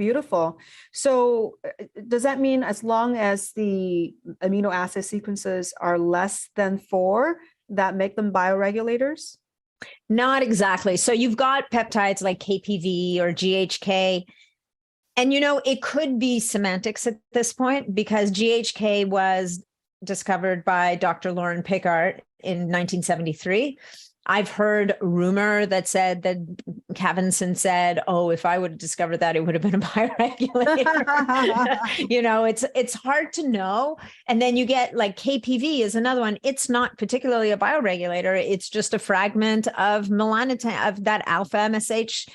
Beautiful. So does that mean as long as the amino acid sequences are less than 4, that make them bioregulators? Not exactly. So you've got peptides like KPV or GHK. And, it could be semantics at this point because GHK was discovered by Dr. Lauren Pickart in 1973. I've heard rumor that said that Khavinson said, oh, if I would have discovered that, it would have been a bioregulator. It's hard to know. And then you get like KPV is another one. It's not particularly a bioregulator. It's just a fragment of melanotan, of that alpha MSH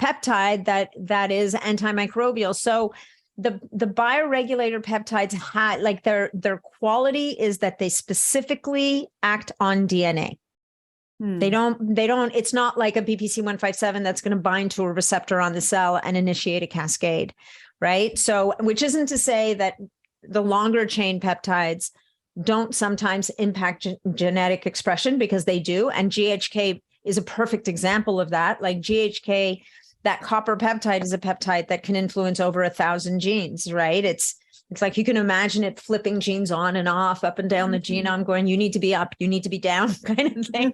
peptide that is antimicrobial. So the bioregulator peptides had like their quality is that they specifically act on DNA. They don't, it's not like a BPC 157 that's going to bind to a receptor on the cell and initiate a cascade, right? So, which isn't to say that the longer chain peptides don't sometimes impact genetic expression, because they do. And GHK is a perfect example of that. Like GHK, that copper peptide is a peptide that can influence over 1,000 genes, right? It's like you can imagine it flipping genes on and off, up and down the genome, going, you need to be up, you need to be down, kind of thing.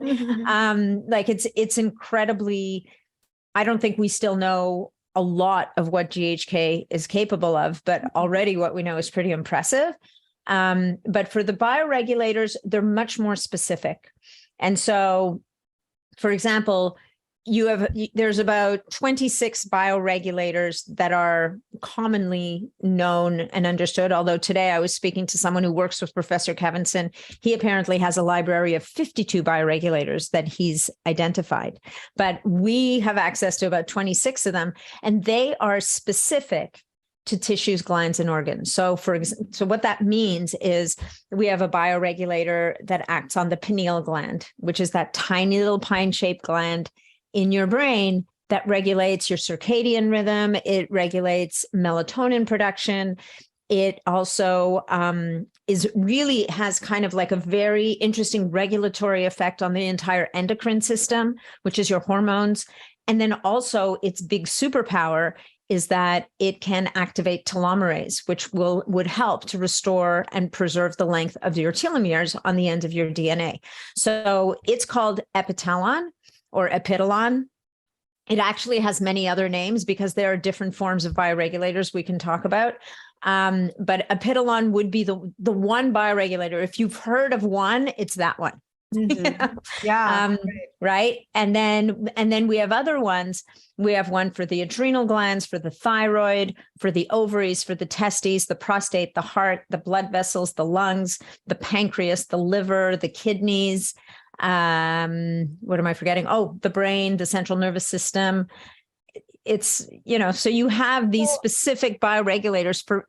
Like it's incredibly, I don't think we still know a lot of what GHK is capable of, but already what we know is pretty impressive. But for the bioregulators, they're much more specific. And so, for example, there's about 26 bioregulators that are commonly known and understood. Although today I was speaking to someone who works with Professor Khavinson. He apparently has a library of 52 bioregulators that he's identified, but we have access to about 26 of them, and they are specific to tissues, glands, and organs. So so what that means is we have a bioregulator that acts on the pineal gland, which is that tiny little pine-shaped gland in your brain that regulates your circadian rhythm. It regulates melatonin production. It also has kind of like a very interesting regulatory effect on the entire endocrine system, which is your hormones. And then also its big superpower is that it can activate telomerase, which would help to restore and preserve the length of your telomeres on the end of your DNA. So it's called Epitalon or Epitalon. It actually has many other names because there are different forms of bioregulators we can talk about. But Epitalon would be the one bioregulator. If you've heard of one, it's that one. Mm-hmm. Yeah. Right. And then we have other ones. We have one for the adrenal glands, for the thyroid, for the ovaries, for the testes, the prostate, the heart, the blood vessels, the lungs, the pancreas, the liver, the kidneys. What am I forgetting? Oh, the brain, the central nervous system. It's, so you have these specific bioregulators for